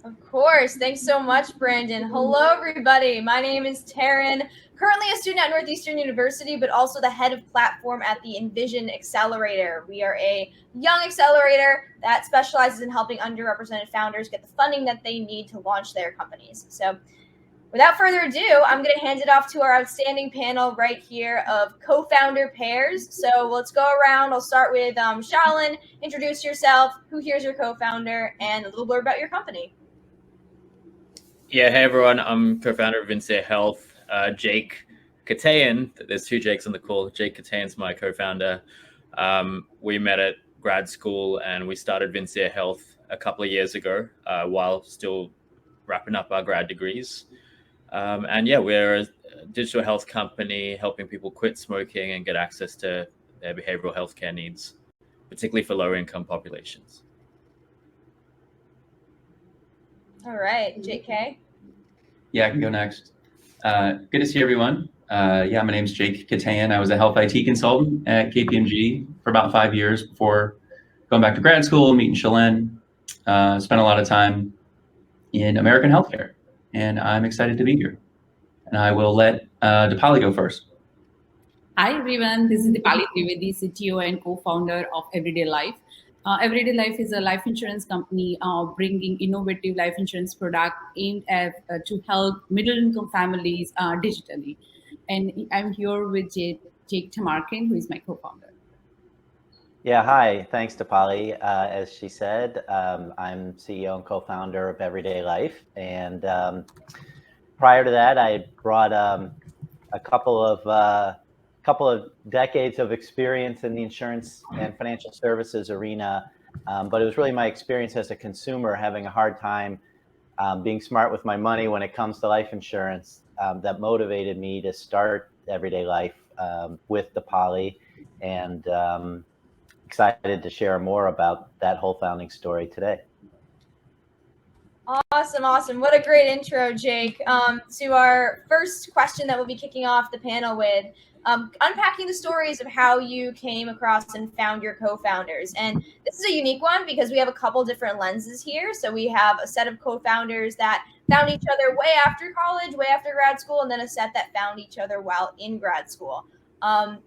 Of course. Thanks so much, Brandon. Hello, everybody. My name is Taryn, currently a student at Northeastern University, but also the head of platform at the Envision Accelerator. We are a young accelerator that specializes in helping underrepresented founders get the funding that they need to launch their companies. So without further ado, I'm going to hand it off to our outstanding panel right here of co-founder pairs. So let's go around. I'll start with Shalin. Introduce yourself. Who here's your co-founder? And a little blurb about your company. Yeah, hey everyone, I'm co-founder of Vincere Health. Jake Kattan, there's two Jakes on the call. Jake Kattan's my co-founder. We met at grad school and we started Vincere Health a couple of years ago while still wrapping up our grad degrees. And yeah, we're a digital health company helping people quit smoking and get access to their behavioral health care needs, particularly for low income populations. All right, JK. Yeah, I can go next. Good to see everyone. My name is Jake Kattan. I was a health IT consultant at KPMG for about 5 years before going back to grad school, meeting Shalin. Spent a lot of time in American healthcare, and I'm excited to be here. And I will let Dipali go first. Hi everyone, this is Dipali Trivedi, CTO and co-founder of Everyday Life. Everyday Life is a life insurance company bringing innovative life insurance product aimed at to help middle-income families digitally. And I'm here with Jake Tamarkin, who is my co-founder. Yeah, hi. Thanks, Dipali. As she said, I'm CEO and co-founder of Everyday Life. And prior to that, I brought a couple of decades of experience in the insurance and financial services arena. But it was really my experience as a consumer having a hard time being smart with my money when it comes to life insurance that motivated me to start Everyday Life with Dipali, and excited to share more about that whole founding story today. Awesome. What a great intro, Jake. To our first question that we'll be kicking off the panel with, unpacking the stories of how you came across and found your co-founders. And this is a unique one because we have a couple different lenses here. So we have a set of co-founders that found each other way after college, way after grad school, and then a set that found each other while in grad school.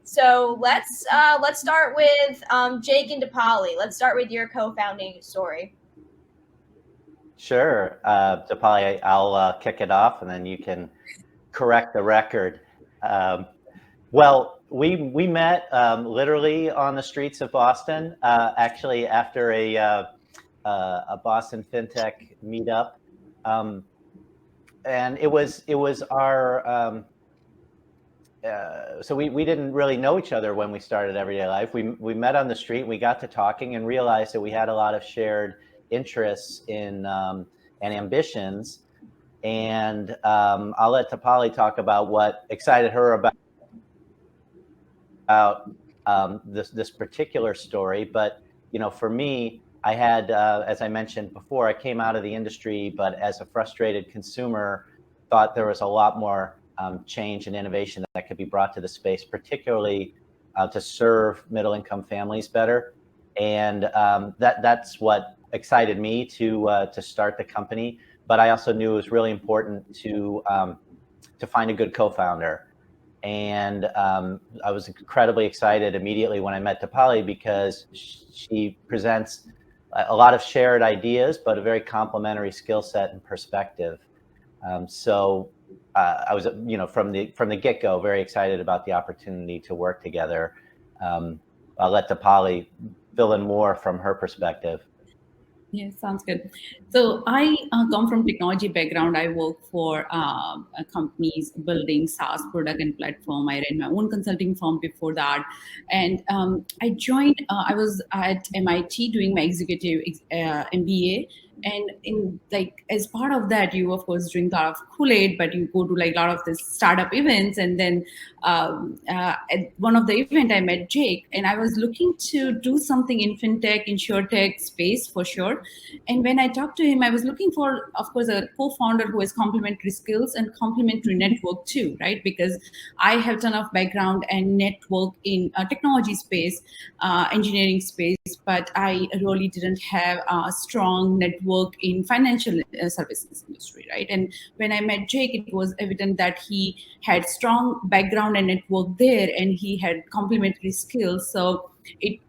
So let's start with Jake and Dipali. Let's start with your co-founding story. Sure. Dipali, I'll kick it off and then you can correct the record. Well, we met literally on the streets of Boston, actually after a Boston FinTech meetup. And it was our, so we didn't really know each other when we started Everyday Life. We met on the street, we got to talking and realized that we had a lot of shared interests in and ambitions. And I'll let Dipali talk about what excited her about this particular story. But for me, I had, as I mentioned before, I came out of the industry, but as a frustrated consumer, thought there was a lot more change and innovation that could be brought to the space, particularly to serve middle-income families better. And that's what excited me to start the company. But I also knew it was really important to find a good co-founder. And I was incredibly excited immediately when I met Dipali because she presents a lot of shared ideas, but a very complementary skill set and perspective. So I was, from the get-go, very excited about the opportunity to work together. I'll let Dipali fill in more from her perspective. Yeah, sounds good. So I come from technology background. I work for companies building SaaS product and platform. I ran my own consulting firm before that. And I joined, I was at MIT doing my executive MBA. And as part of that, you of course drink a lot of Kool-Aid, but you go to a lot of this startup events. And then at one of the event, I met Jake, and I was looking to do something in fintech, insurtech space for sure. And when I talked to him, I was looking for, of course, a co-founder who has complementary skills and complementary network too, right? Because I have a ton of background and network in technology space, engineering space, but I really didn't have a strong network work in financial services industry, right? And when I met Jake, it was evident that he had strong background and network there, and he had complementary skills. So it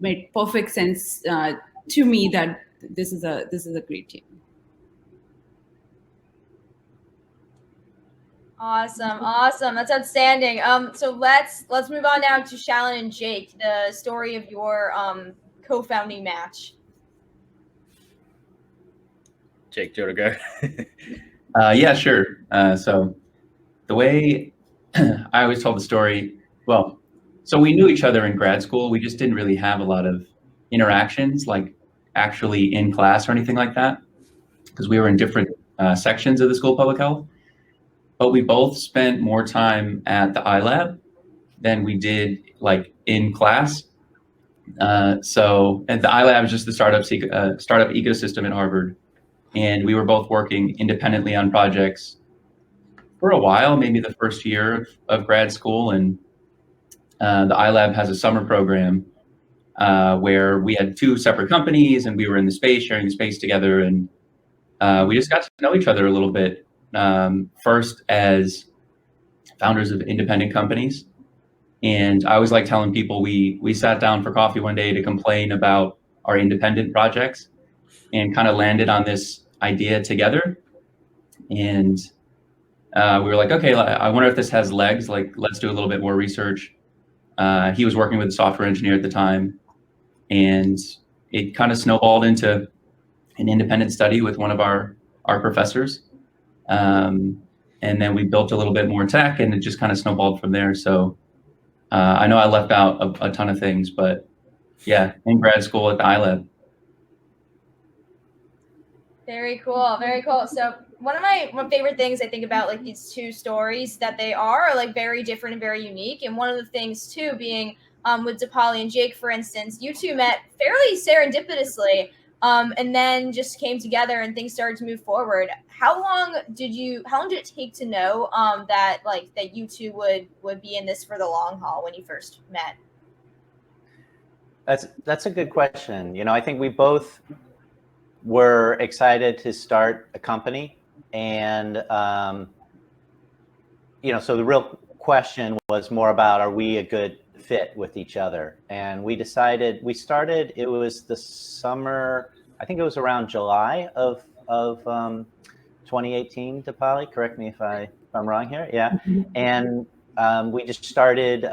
made perfect sense to me that this is a great team. Awesome. That's outstanding. So let's move on now to Shalyn and Jake, the story of your co-founding match. Jake, do you want to go? Yeah, sure. So the way I always told the story, well, so we knew each other in grad school. We just didn't really have a lot of interactions, like actually in class or anything like that, because we were in different sections of the School of Public Health. But we both spent more time at the iLab than we did like in class. And the iLab is just the startup ecosystem at Harvard. And we were both working independently on projects for a while, maybe the first year of grad school. And the iLab has a summer program where we had 2 separate companies and we were in the space, sharing the space together. And we just got to know each other a little bit. First as founders of independent companies. And I always like telling people we sat down for coffee one day to complain about our independent projects and kind of landed on this idea together. And we were like, okay, I wonder if this has legs, like let's do a little bit more research. He was working with a software engineer at the time, and it kind of snowballed into an independent study with one of our professors. And then we built a little bit more tech, and it just kind of snowballed from there. So I know I left out a ton of things, but yeah, in grad school at the iLab. Very cool. So one of my favorite things I think about like these 2 stories that they are like very different and very unique. And one of the things too being with Dipali and Jake, for instance, you 2 met fairly serendipitously. And then just came together and things started to move forward. How long did it take to know that you 2 would be in this for the long haul when you first met? That's a good question. You know, I think we both were excited to start a company, and so the real question was more about, are we a good fit with each other? And we decided, it was the summer, I think it was around July of 2018, Dipali, correct me if I'm wrong here. Yeah. And we just started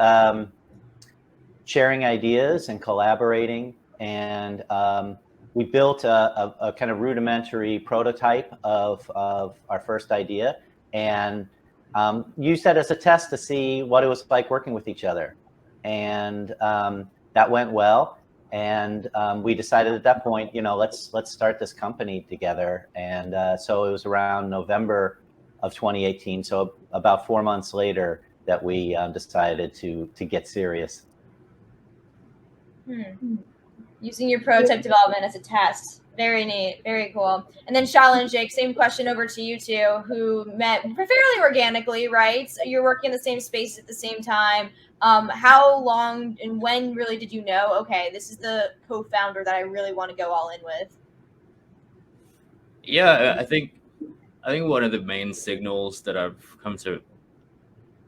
sharing ideas and collaborating, and we built a kind of rudimentary prototype of our first idea, and used that as a test to see what it was like working with each other. And that went well. And we decided at that point, let's start this company together. And so it was around November of 2018. So about 4 months later that we decided to get serious. Using your prototype development as a test. Very neat. Very cool. And then Shalyn and Jake, same question over to you 2, who met fairly organically, right? So you're working in the same space at the same time. How long and when really did you know, okay, this is the co-founder that I really want to go all in with? Yeah, I think one of the main signals that I've come to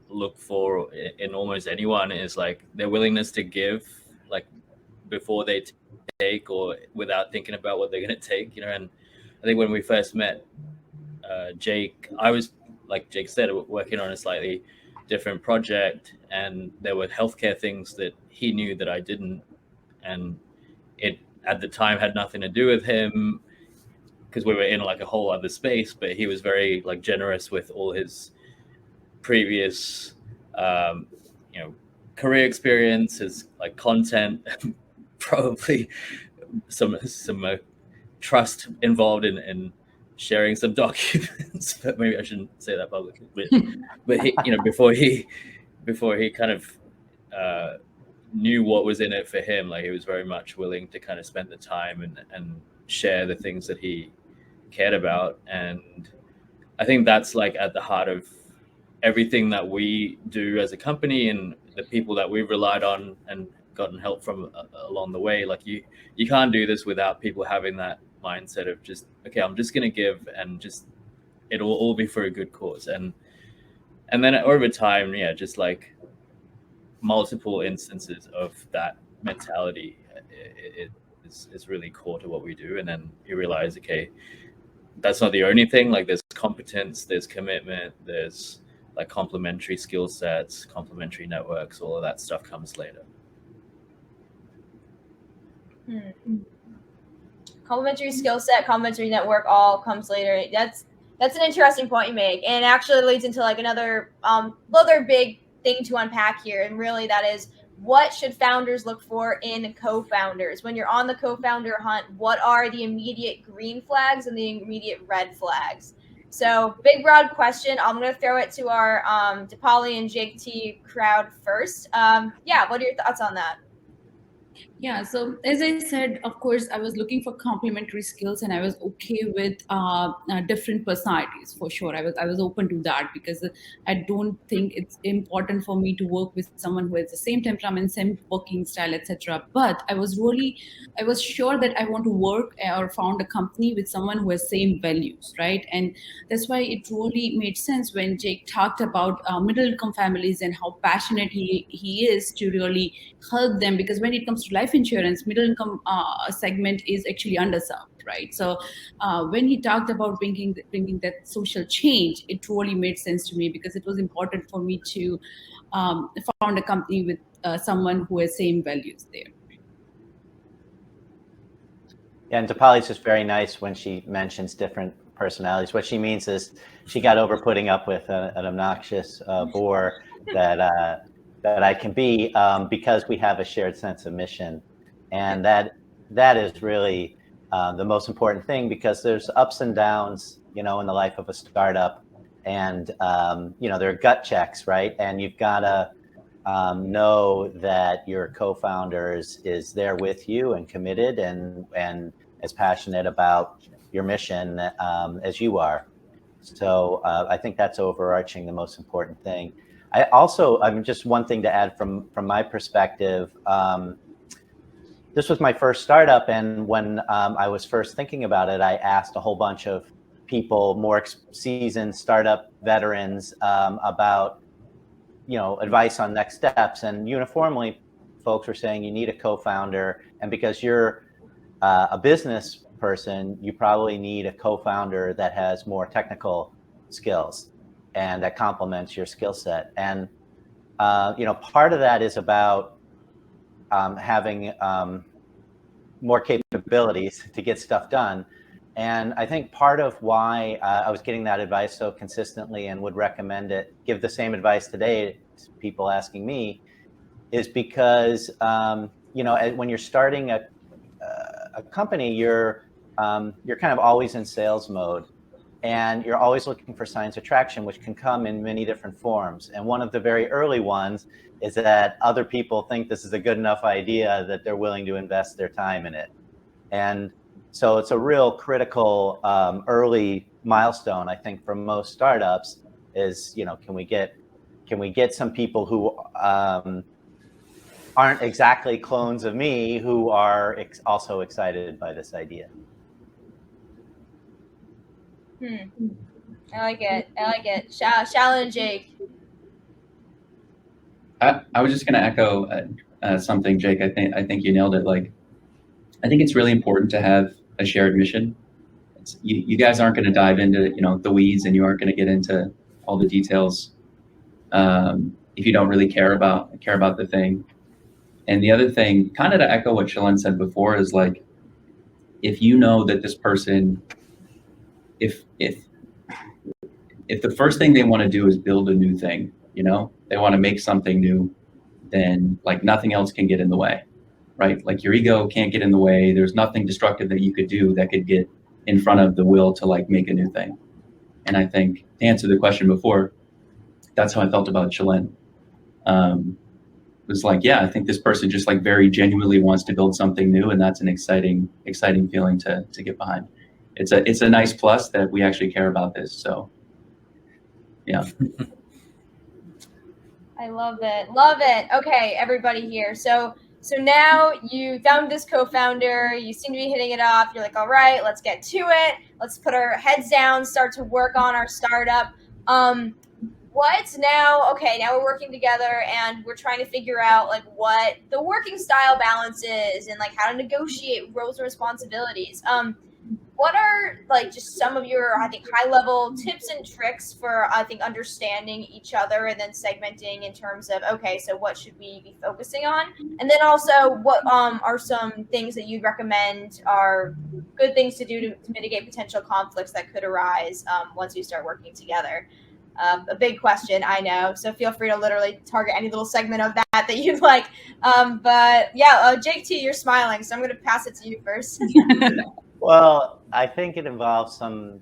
look for in almost anyone is like their willingness to give, like before they take or without thinking about what they're going to take, and I think when we first met Jake, I was, like Jake said, working on a slightly different project, and there were healthcare things that he knew that I didn't, and it at the time had nothing to do with him because we were in like a whole other space, but he was very like generous with all his previous career experience, his like content, probably some trust involved in sharing some documents, but maybe I shouldn't say that publicly. But he, before he kind of knew what was in it for him, like he was very much willing to kind of spend the time and share the things that he cared about. And I think that's like at the heart of everything that we do as a company and the people that we've relied on and gotten help from along the way. Like you can't do this without people having that mindset of just, okay, I'm just going to give, and just it'll all be for a good cause. And then over time, yeah, just like multiple instances of that mentality is really core to what we do. And then you realize, okay, that's not the only thing. Like, there's competence, there's commitment, there's like complementary skill sets, complementary networks, all of that stuff comes later. Complementary skill set, complementary network, all comes later. That's an interesting point you make, and actually leads into like another big thing to unpack here. And really, that is, what should founders look for in co-founders? When you're on the co-founder hunt, what are the immediate green flags and the immediate red flags? So, big, broad question. I'm going to throw it to our Dipali and Jake T crowd first. Yeah, what are your thoughts on that? Yeah, so as I said, of course, I was looking for complementary skills, and I was okay with different personalities for sure. I was open to that, because I don't think it's important for me to work with someone who has the same temperament, same working style, etc. But I was sure that I want to work or found a company with someone who has same values, right? And that's why it really made sense when Jake talked about middle income families and how passionate he is to really help them, because when it comes to life insurance, middle income segment is actually underserved, right? So when he talked about bringing that social change, it really made sense to me, because it was important for me to found a company with someone who has same values there. Yeah, and Dipali's just very nice when she mentions different personalities. What she means is she got over putting up with an obnoxious bore that I can be, because we have a shared sense of mission. And that is really the most important thing, because there's ups and downs, in the life of a startup. And, there are gut checks, right? And you've got to know that your co-founder is there with you and committed and as passionate about your mission as you are. So I think that's overarching the most important thing. Just one thing to add from my perspective. This was my first startup, and when I was first thinking about it, I asked a whole bunch of people, more seasoned startup veterans, about advice on next steps, and uniformly, folks were saying you need a co-founder, and because you're a business person, you probably need a co-founder that has more technical skills and that complements your skill set. And part of that is about having more capabilities to get stuff done. And I think part of why I was getting that advice so consistently and would recommend it, give the same advice today to people asking me, is because when you're starting a company, you're kind of always in sales mode, and you're always looking for signs of traction, which can come in many different forms. And one of the very early ones is that other people think this is a good enough idea that they're willing to invest their time in it. And so it's a real critical early milestone, I think, for most startups is, can we get some people who aren't exactly clones of me, who are also excited by this idea. I like it. Shalyn and Jake. I was just going to echo something, Jake. I think you nailed it. Like, I think it's really important to have a shared mission. You guys aren't going to dive into the weeds, and you aren't going to get into all the details if you don't really care about the thing. And the other thing, kind of to echo what Shalyn said before, is like, if you know that this person, if the first thing they want to do is build a new thing, they want to make something new, then like nothing else can get in the way, right? Like your ego can't get in the way. There's nothing destructive that you could do that could get in front of the will to like make a new thing. And I think to answer the question before, that's how I felt about Shalyn. It was like, yeah, I think this person just like very genuinely wants to build something new, and that's an exciting feeling to get behind. It's a nice plus that we actually care about this. So, yeah. I love it. Love it. Okay, everybody here. So So now you found this co-founder, you seem to be hitting it off. You're like, all right, let's get to it. Let's put our heads down, start to work on our startup. What's now? Okay, now we're working together and we're trying to figure out like what the working style balance is and like how to negotiate roles and responsibilities. What are like just some of your, I think, high level tips and tricks for, I think, understanding each other and then segmenting in terms of, okay, so what should we be focusing on? And then also what are some things that you'd recommend are good things to do to mitigate potential conflicts that could arise once you start working together? A big question, I know. So feel free to literally target any little segment of that you'd like. But yeah, Jake T, you're smiling, so I'm going to pass it to you first. Well, I think it involves some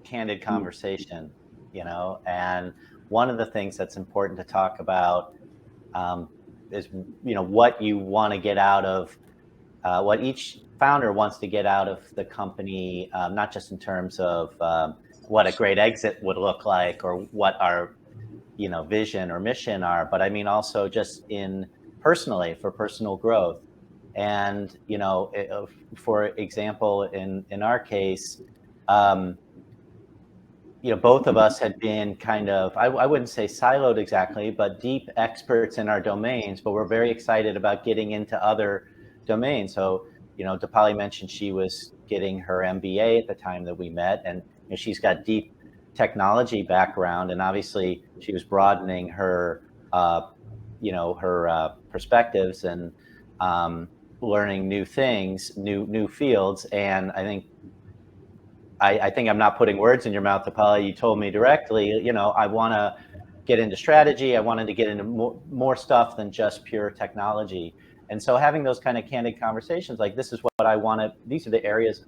candid conversation, and one of the things that's important to talk about is, what you want to get out of, what each founder wants to get out of the company, not just in terms of what a great exit would look like or what our, vision or mission are, but I mean also just personally for personal growth. And, for example, in our case, both of us had been kind of, I wouldn't say siloed exactly, but deep experts in our domains, but we're very excited about getting into other domains. So, Dipali mentioned she was getting her MBA at the time that we met, and she's got deep technology background, and obviously she was broadening her, her perspectives and learning new things, new fields. And I think I'm not putting words in your mouth, Dipali. You told me directly, I want to get into strategy. I wanted to get into more stuff than just pure technology. And so having those kind of candid conversations, like, this is what I want to, these are the areas,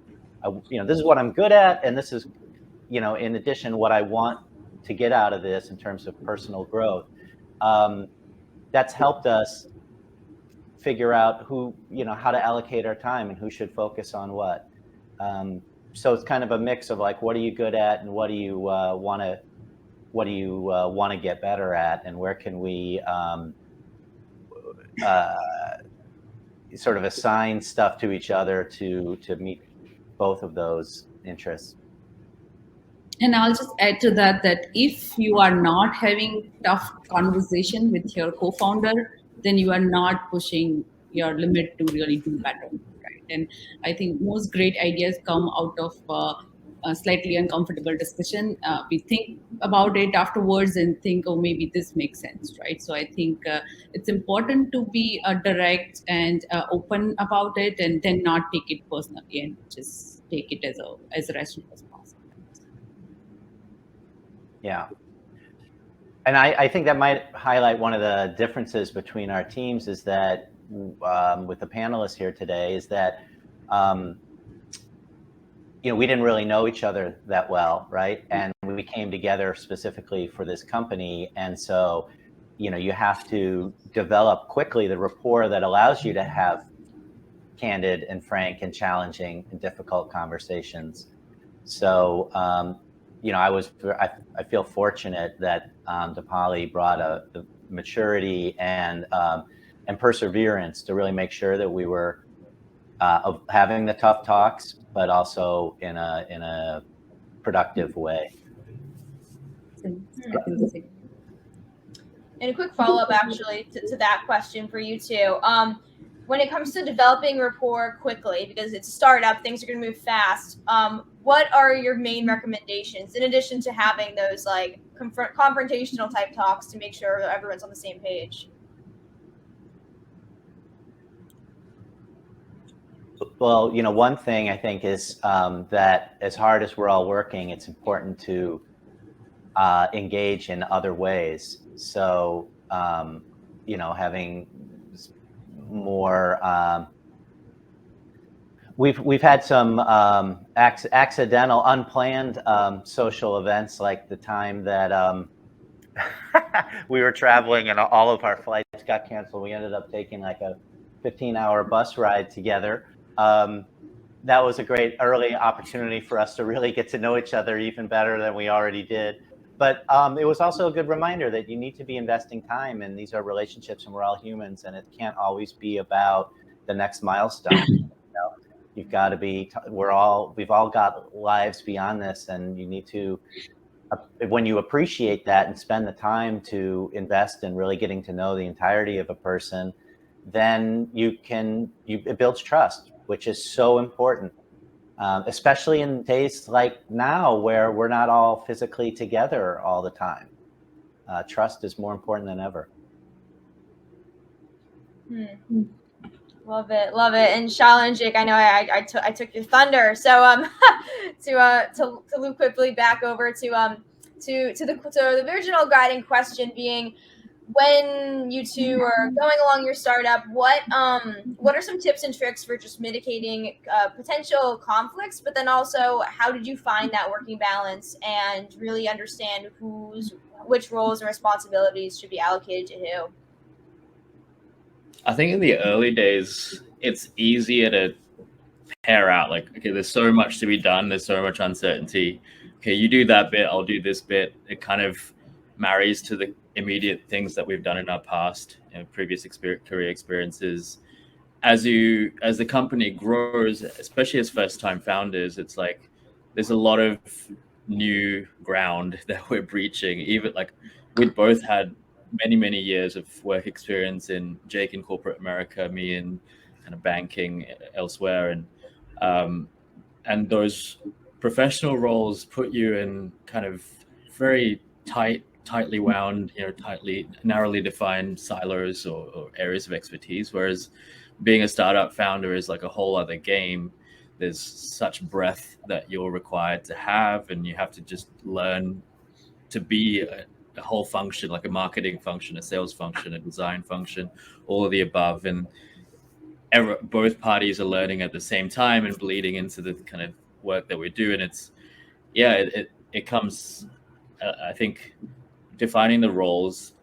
this is what I'm good at. And this is, in addition, what I want to get out of this in terms of personal growth. That's helped us figure out how to allocate our time and who should focus on what. So it's kind of a mix of like, what are you good at and what do you want to get better at, and where can we sort of assign stuff to each other to meet both of those interests. And I'll just add to that if you are not having tough conversation with your co-founder, then you are not pushing your limit to really do better, right? And I think most great ideas come out of a slightly uncomfortable discussion. We think about it afterwards and think, oh, maybe this makes sense, right? So I think it's important to be direct and open about it, and then not take it personally and just take it as rational as possible. Yeah. And I think that might highlight one of the differences between our teams is that with the panelists here today is that, we didn't really know each other that well, right? And we came together specifically for this company. And so, you have to develop quickly the rapport that allows you to have candid and frank and challenging and difficult conversations. So, I feel fortunate that Dipali brought the maturity and perseverance to really make sure that we were having the tough talks, but also in a productive way. And a quick follow-up, actually, to that question for you too. When it comes to developing rapport quickly, because it's a startup, things are going to move fast. What are your main recommendations in addition to having those like confrontational type talks to make sure that everyone's on the same page? Well, one thing I think is that as hard as we're all working, it's important to engage in other ways. So, having more. We've had some accidental, unplanned social events, like the time that we were traveling and all of our flights got canceled. We ended up taking like a 15-hour bus ride together. That was a great early opportunity for us to really get to know each other even better than we already did. But it was also a good reminder that you need to be investing time, and these are relationships, and we're all humans, and it can't always be about the next milestone. You've got to be. We've all got lives beyond this, and you need to. When you appreciate that and spend the time to invest in really getting to know the entirety of a person, then it builds trust, which is so important, especially in days like now where we're not all physically together all the time. Trust is more important than ever. Love it, love it. And Shala and Jake, I know I took your thunder. So to loop quickly back over to the original guiding question being, when you two are going along your startup, what are some tips and tricks for just mitigating potential conflicts, but then also how did you find that working balance and really understand which roles and responsibilities should be allocated to who? I think in the early days, it's easier to pair out. Like, okay, there's so much to be done. There's so much uncertainty. Okay, you do that bit, I'll do this bit. It kind of marries to the immediate things that we've done in our past, previous career experiences. As the company grows, especially as first-time founders, it's like there's a lot of new ground that we're breaching. Even like we'd both had many years of work experience Jake in corporate America, me in kind of banking elsewhere, and those professional roles put you in kind of very tightly wound, narrowly defined silos or areas of expertise. Whereas being a startup founder is like a whole other game. There's such breadth that you're required to have, and you have to just learn to be a whole function, like a marketing function, a sales function, a design function, all of the above. And both parties are learning at the same time and bleeding into the kind of work that we do. And it comes, I think, defining the roles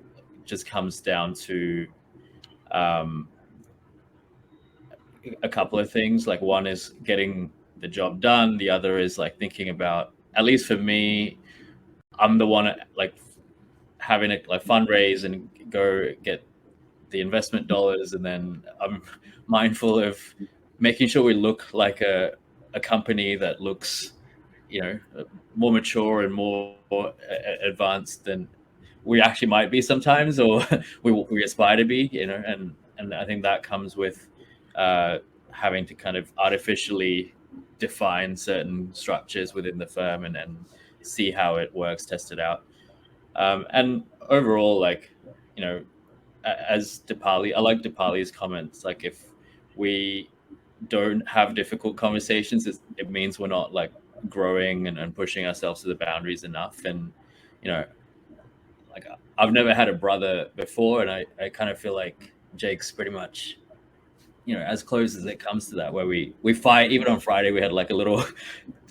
just comes down to a couple of things. Like, one is getting the job done. The other is like thinking about, at least for me, I'm the one like having a fundraise and go get the investment dollars, and then I'm mindful of making sure we look like a company that looks, more mature and more advanced than we actually might be sometimes, or we aspire to be, and I think that comes with having to kind of artificially define certain structures within the firm and see how it works, test it out. And overall, as Dipali, I like Dipali's comments. Like, if we don't have difficult conversations, it means we're not like growing and pushing ourselves to the boundaries enough. And, I've never had a brother before, and I kind of feel like Jake's pretty much, as close as it comes to that, where we fight. Even on Friday, we had like a little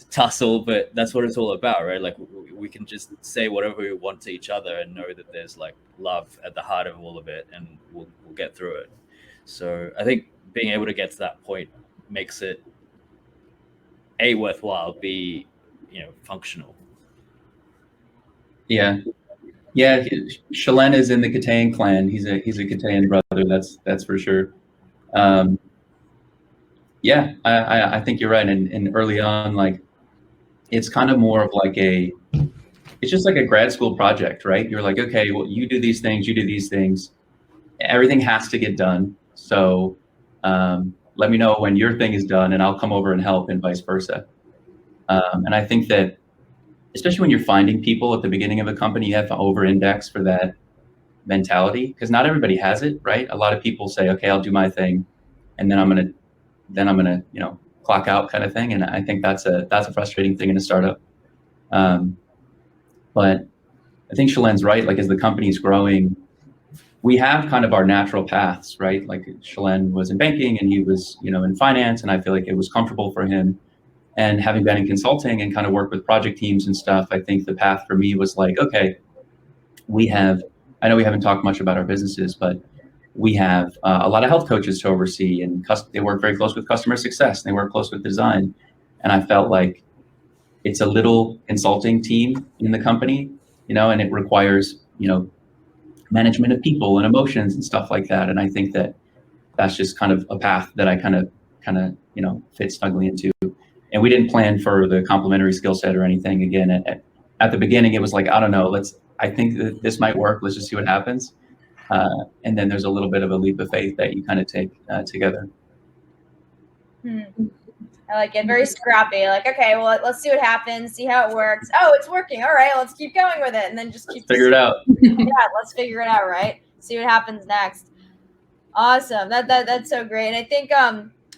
tussle, but that's what it's all about, right? Like, we can just say whatever we want to each other and know that there's like love at the heart of all of it, and we'll get through it. So I think being able to get to that point makes it A, worthwhile, B, functional. Yeah. Shalen is in the Kattan clan. He's a Kattan brother. That's for sure. I think you're right. And early on, like, it's kind of more of like it's just like a grad school project, right? You're like, okay, well, you do these things, you do these things. Everything has to get done. So let me know when your thing is done, and I'll come over and help, and vice versa. And I think that, especially when you're finding people at the beginning of a company, you have to over-index for that mentality, because not everybody has it, right? A lot of people say, okay, I'll do my thing, and then I'm gonna clock out, kind of thing. And I think that's a frustrating thing in a startup. But I think Shalen's right. Like, as the company's growing, we have kind of our natural paths, right? Like, Shalen was in banking, and he was, in finance, and I feel like it was comfortable for him. And having been in consulting and kind of work with project teams and stuff, I think the path for me was like, okay, I know we haven't talked much about our businesses, but we have a lot of health coaches to oversee, and they work very close with customer success, and they work close with design. And I felt like it's a little consulting team in the company, and it requires, management of people and emotions and stuff like that. And I think that that's just kind of a path that I kind of, fit snugly into. And we didn't plan for the complementary skill set or anything. Again, at the beginning, it was like, I don't know, I think that this might work. Let's just see what happens. And then there's a little bit of a leap of faith that you kind of take together. I like it. Very scrappy. Like, okay, well, let's see what happens, see how it works. Oh, it's working. All right, let's keep going with it. And then just figure it out. Yeah, let's figure it out, right? See what happens next. Awesome. That's so great. And I think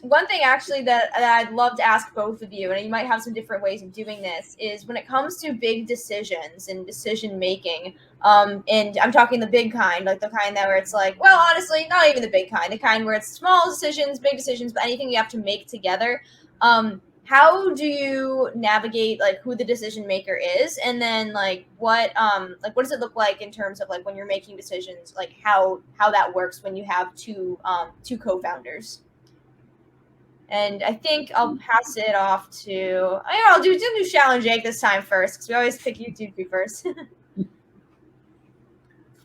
one thing actually that I'd love to ask both of you, and you might have some different ways of doing this, is when it comes to big decisions and decision making, and I'm talking the big kind, like the kind that where it's like, well, honestly, not even the big kind, the kind where it's small decisions, big decisions, but anything you have to make together. How do you navigate like who the decision maker is, and then what does it look like in terms of like when you're making decisions, like how that works when you have two co-founders? And I think I'll pass it off to I'll do Shal and Jake this time first, because we always pick you two first.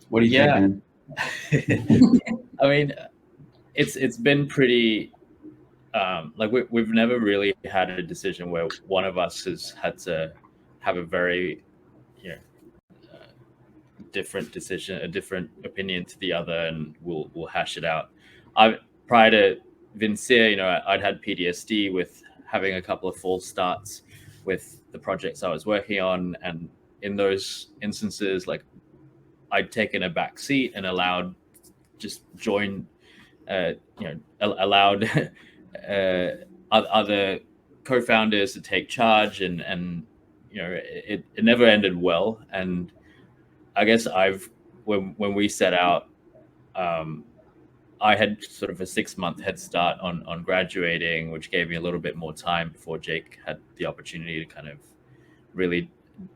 What do you think, man? I mean, it's been pretty. We've never really had a decision where one of us has had to have a very, different decision, a different opinion to the other, and we'll hash it out. Prior to Vincere, I'd had PTSD with having a couple of false starts with the projects I was working on, and in those instances, like I'd taken a back seat and allowed allowed other co-founders to take charge, and it never ended well. And I guess when we set out, I had sort of a 6-month head start on graduating, which gave me a little bit more time before Jake had the opportunity to kind of really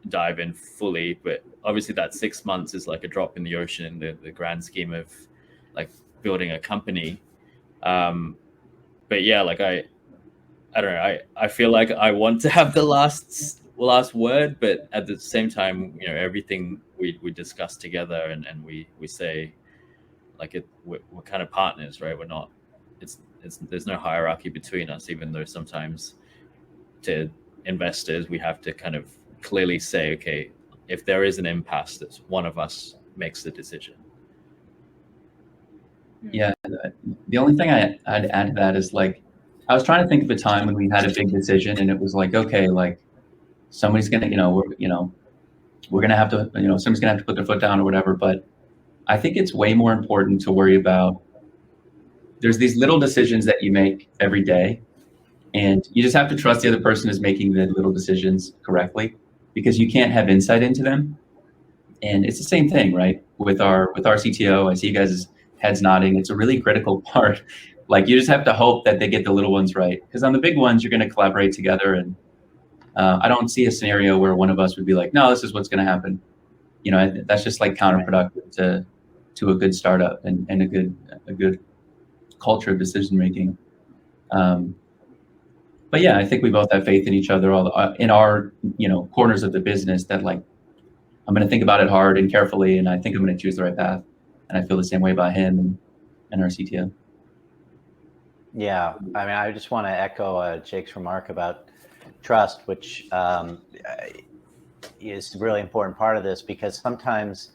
dive in fully. But obviously that 6 months is like a drop in the ocean in the grand scheme of like building a company. But yeah, like I don't know. I feel like I want to have the last word, but at the same time, everything we discuss together and we say like we're kind of partners, right? We're not. There's no hierarchy between us, even though sometimes to investors we have to kind of clearly say, okay, if there is an impasse, that's one of us makes the decision. Yeah, the only thing I'd add to that is like, I was trying to think of a time when we had a big decision and it was like, okay, like somebody's gonna, we're gonna have to, somebody's gonna have to put their foot down or whatever. But I think it's way more important to worry about, there's these little decisions that you make every day, and you just have to trust the other person is making the little decisions correctly, because you can't have insight into them. And it's the same thing, right? With our CTO, I see you guys' heads nodding. It's a really critical part. Like, you just have to hope that they get the little ones right, because on the big ones you're going to collaborate together. And I don't see a scenario where one of us would be like, no, this is what's going to happen. That's just like counterproductive to a good startup and a good culture of decision making. But yeah, I think we both have faith in each other in our corners of the business, that like, I'm going to think about it hard and carefully, and I think I'm going to choose the right path. And I feel the same way about him and our CTO. Yeah, I mean, I just want to echo Jake's remark about trust, which is a really important part of this, because sometimes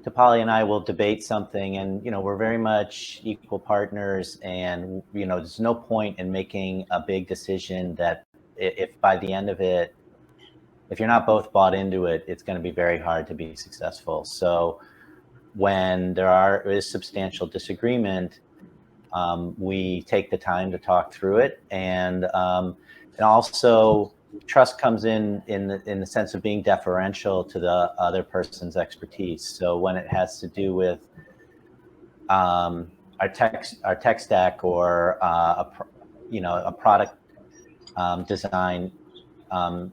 Dipali and I will debate something, and we're very much equal partners, and there's no point in making a big decision that if by the end of it, if you're not both bought into it, it's going to be very hard to be successful. So when there is substantial disagreement, we take the time to talk through it, and also trust comes in the sense of being deferential to the other person's expertise. So when it has to do with our tech stack or a product design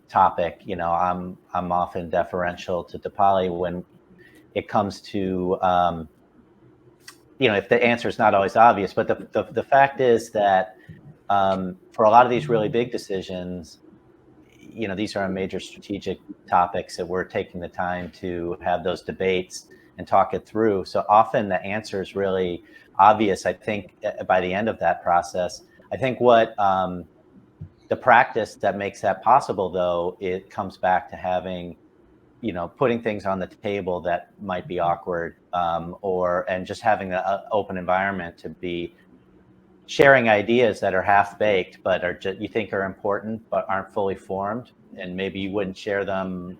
topic, I'm often deferential to Dipali. When it comes to if the answer is not always obvious, but the fact is that for a lot of these really big decisions, these are major strategic topics that we're taking the time to have those debates and talk it through. So often the answer is really obvious, I think, by the end of that process. I think what the practice that makes that possible, though, it comes back to having, putting things on the table that might be awkward, and just having an open environment to be sharing ideas that are half-baked, but are you think are important, but aren't fully formed. And maybe you wouldn't share them,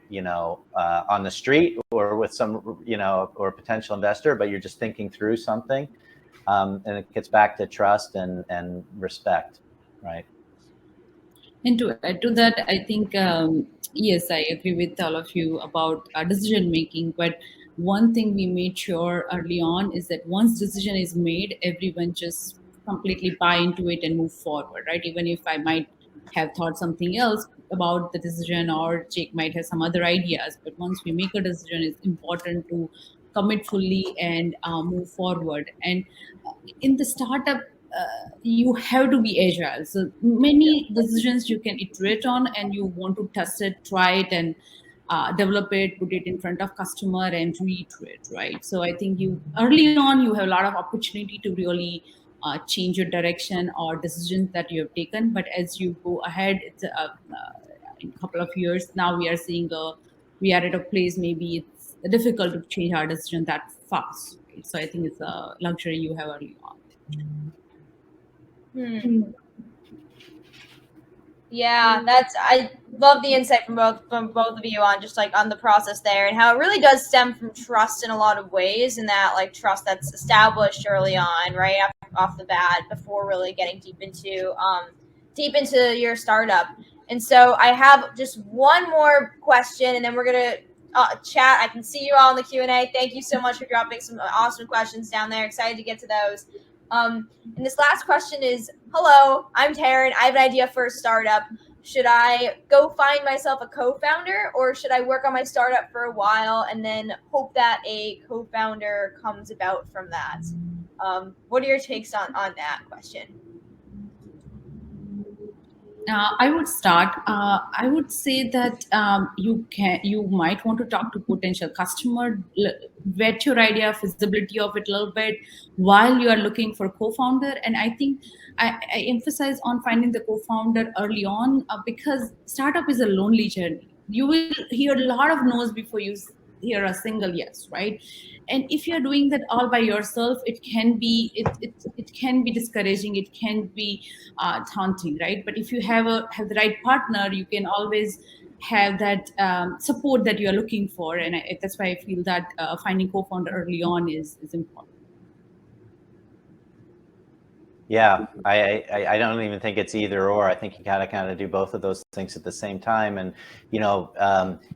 on the street or with some, or a potential investor, but you're just thinking through something. And it gets back to trust and respect, right? And to add to that, I think, yes, I agree with all of you about decision making. But one thing we made sure early on is that once decision is made, everyone just completely buy into it and move forward, right? Even if I might have thought something else about the decision, or Jake might have some other ideas, but once we make a decision, it's important to commit fully and move forward. And in the startup, you have to be agile. So many decisions you can iterate on, and you want to test it, try it, and develop it, put it in front of customer, and reiterate, right? So I think you early on you have a lot of opportunity to really change your direction or decisions that you have taken. But as you go ahead, it's in a couple of years now, we are seeing we are at a place maybe it's difficult to change our decision that fast. Right? So I think it's a luxury you have early on. Yeah, I love the insight from both of you on just like on the process there, and how it really does stem from trust in a lot of ways, and that like trust that's established early on, right off the bat, before really getting deep into your startup. And so I have just one more question, and then we're gonna chat. I can see you all in the Q&A. Thank you so much for dropping some awesome questions down there. Excited to get to those. And this last question is, hello, I'm Taryn. I have an idea for a startup. Should I go find myself a co-founder, or should I work on my startup for a while and then hope that a co-founder comes about from that? What are your takes on that question? I would start. I would say that you might want to talk to potential customer, vet your idea, feasibility of it a little bit while you are looking for co-founder. And I think I emphasize on finding the co-founder early on, because startup is a lonely journey. You will hear a lot of no's before you hear a single yes, right? And if you're doing that all by yourself, it can be discouraging, it can be daunting, right? But if you have the right partner, you can always have that support that you are looking for. And that's why I feel that finding co-founder early on is important. Yeah, I don't even think it's either or. I think you gotta kind of do both of those things at the same time. And,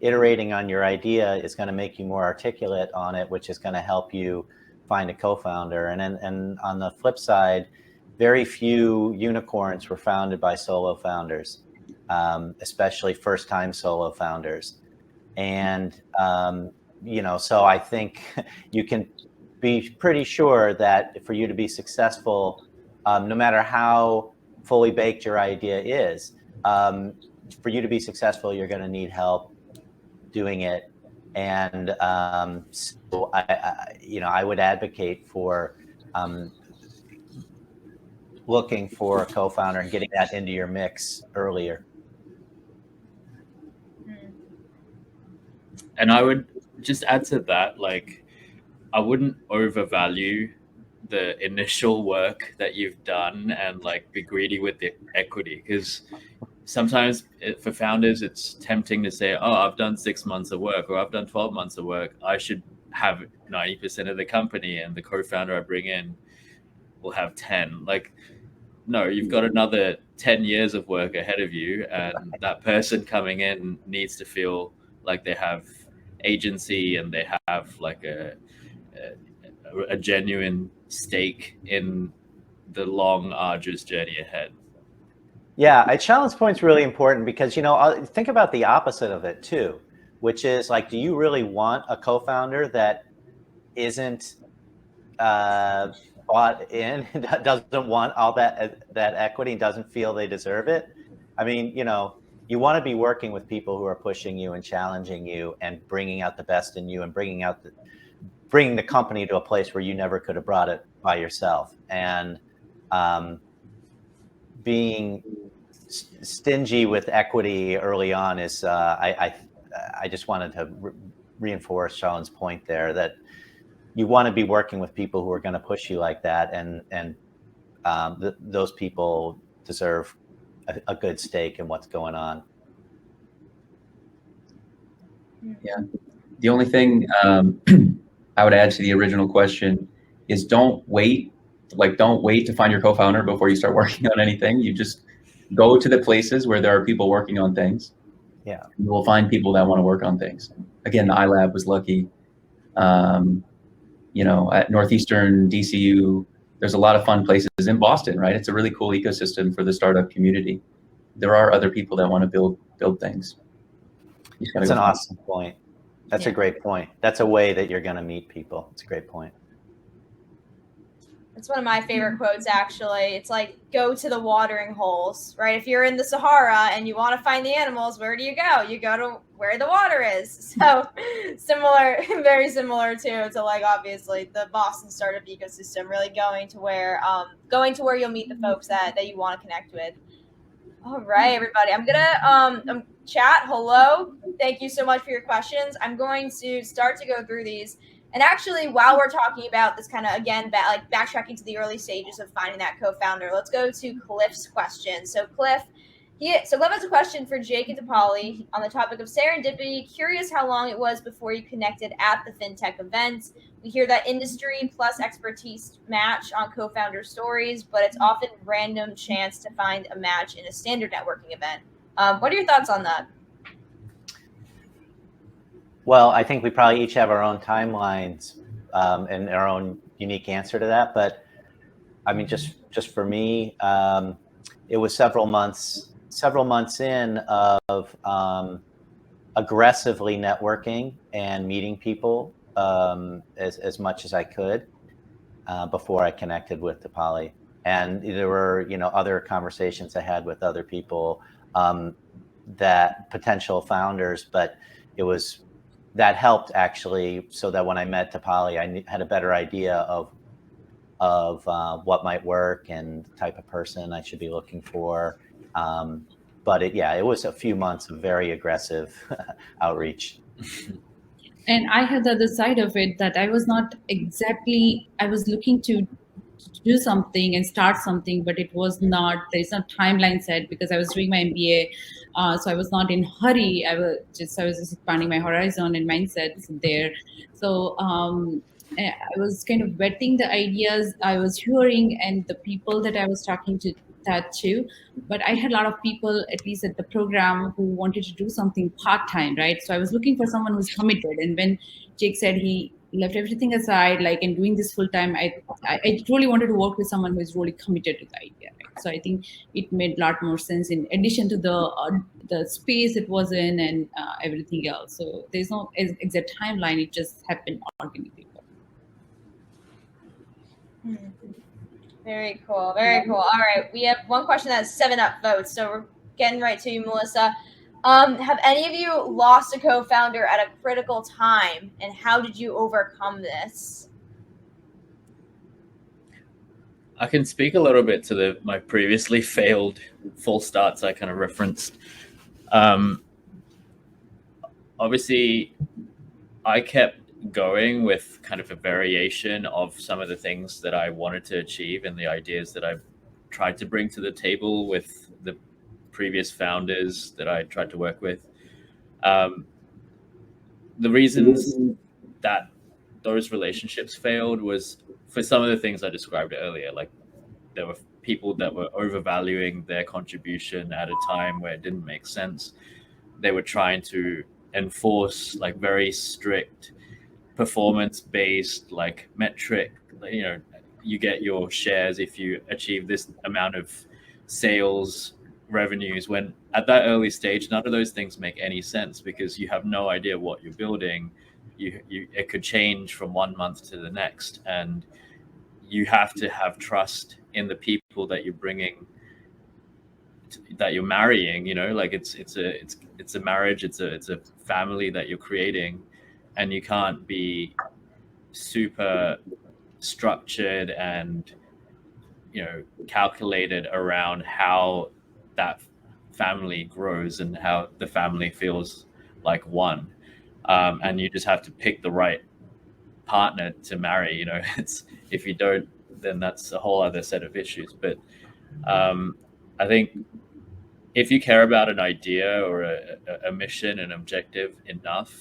iterating on your idea is going to make you more articulate on it, which is going to help you find a co-founder. And on the flip side, very few unicorns were founded by solo founders, especially first-time solo founders. And, so I think you can be pretty sure that for you to be successful, no matter how fully baked your idea is, for you to be successful, you're going to need help doing it. And so I would advocate for looking for a co-founder and getting that into your mix earlier. And I would just add to that, like, I wouldn't overvalue the initial work that you've done and like be greedy with the equity, because sometimes for founders it's tempting to say, oh, I've done 6 months of work, or I've done 12 months of work, I should have 90% of the company, and the co-founder I bring in will have 10. Like, no, you've got another 10 years of work ahead of you, and that person coming in needs to feel like they have agency and they have like a genuine stake in the long, arduous journey ahead. Yeah, a challenge point's really important, because, think about the opposite of it too, which is like, do you really want a co-founder that isn't bought in, doesn't want all that equity, doesn't feel they deserve it? I mean, you want to be working with people who are pushing you and challenging you and bringing out the best in you and bringing the company to a place where you never could have brought it by yourself. And being stingy with equity early on is, I just wanted to reinforce Sean's point there, that you want to be working with people who are going to push you like that, and those people deserve a good stake in what's going on. Yeah. The only thing I would add to the original question is don't wait to find your co-founder before you start working on anything. You just go to the places where there are people working on things. Yeah. You will find people that want to work on things. Again, the iLab was lucky. At Northeastern, DCU, there's a lot of fun places in Boston, right? It's a really cool ecosystem for the startup community. There are other people that want to build things. That's an awesome point. That's a great point. That's a way that you're going to meet people. It's a great point. It's one of my favorite quotes, actually. It's like, go to the watering holes, right? If you're in the Sahara and you want to find the animals, where do you go? You go to where the water is. So similar, very similar to like, obviously the Boston startup ecosystem, really going to where you'll meet the folks that you want to connect with. All right, everybody. I'm gonna chat. Hello. Thank you so much for your questions. I'm going to start to go through these. And actually, while we're talking about this kind of, again, backtracking to the early stages of finding that co-founder, let's go to Cliff's question. So Cliff has a question for Jake and Dipali on the topic of serendipity. Curious how long it was before you connected at the FinTech event. We hear that industry plus expertise match on co-founder stories, but it's often random chance to find a match in a standard networking event. What are your thoughts on that? Well, I think we probably each have our own timelines and our own unique answer to that. But I mean, just for me, it was several months in of aggressively networking and meeting people as much as I could before I connected with Dipali. And there were, other conversations I had with other people, that potential founders, but that helped actually, so that when I met Dipali, I had a better idea of what might work and the type of person I should be looking for. But it was a few months of very aggressive outreach. And I had the other side of it, that I was looking to do something and start something, but there's no timeline set, because I was doing my MBA. So I was not in hurry. I was just expanding my horizon and mindset there. So I was kind of vetting the ideas I was hearing and the people that I was talking to that too. But I had a lot of people, at least at the program, who wanted to do something part-time, right? So I was looking for someone who's committed. And when Jake said he left everything aside, and doing this full-time, I truly wanted to work with someone who is really committed to the idea, right? So I think it made a lot more sense, in addition to the space it was in and everything else. So there's no exact timeline. It just happened organically. Very cool. Very cool. All right. We have one question that has 7 up votes. So we're getting right to you, Melissa. Have any of you lost a co-founder at a critical time, and how did you overcome this? I can speak a little bit to my previously failed full starts I kind of referenced. Obviously, I kept going with kind of a variation of some of the things that I wanted to achieve and the ideas that I tried to bring to the table with the previous founders that I tried to work with. The reasons that those relationships failed was for some of the things I described earlier. Like, there were people that were overvaluing their contribution at a time where it didn't make sense. They were trying to enforce very strict performance-based metric. You get your shares if you achieve this amount of sales revenues, when at that early stage none of those things make any sense, because you have no idea what you're building. It could change from one month to the next, and you have to have trust in the people that you're bringing that you're marrying, you know, like it's a marriage, it's a family that you're creating, and you can't be super structured and, you know, calculated around how that family grows and how the family feels like one. And you just have to pick the right partner to marry. You know, it's, if you don't, then that's a whole other set of issues. But I think if you care about an idea or a mission, an objective enough,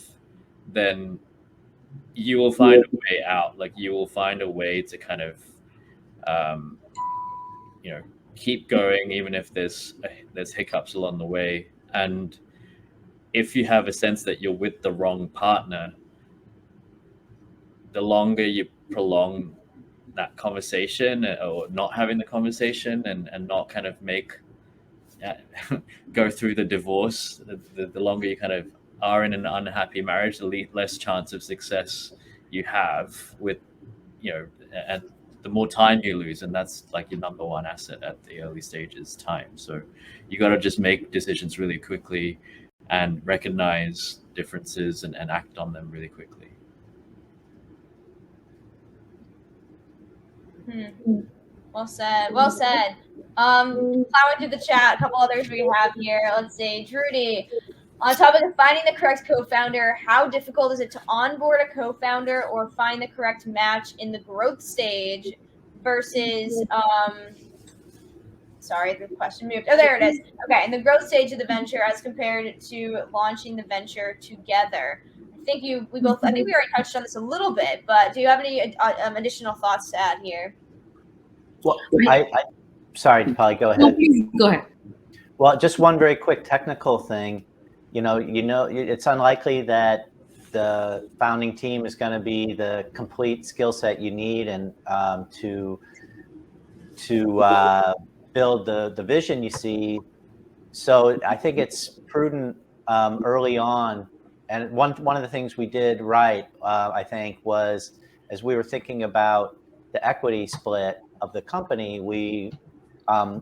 then you will find a way out. Like, you will find a way to kind of, you know, keep going, even if there's hiccups along the way. And if you have a sense that you're with the wrong partner, the longer you prolong that conversation or not having the conversation and not kind of make go through the divorce, the longer you kind of are in an unhappy marriage, the less chance of success you have with, you know, and the more time you lose. And that's like your number one asset at the early stages, time. So you got to just make decisions really quickly and recognize differences and act on them really quickly. Well said. Well said. Plowing through the chat, a couple others we have here. Let's see. Drudy, on the topic of finding the correct co-founder, how difficult is it to onboard a co-founder or find the correct match in the growth stage versus, sorry, the question moved. Oh, there it is. Okay, in the growth stage of the venture as compared to launching the venture together. I think we already touched on this a little bit, but do you have any additional thoughts to add here? Well, sorry, Polly, go ahead. No, please go ahead. Well, just one very quick technical thing. You know, it's unlikely that the founding team is going to be the complete skill set you need and to build the vision you see. So I think it's prudent early on. And one of the things we did right, I think, was as we were thinking about the equity split of the company, we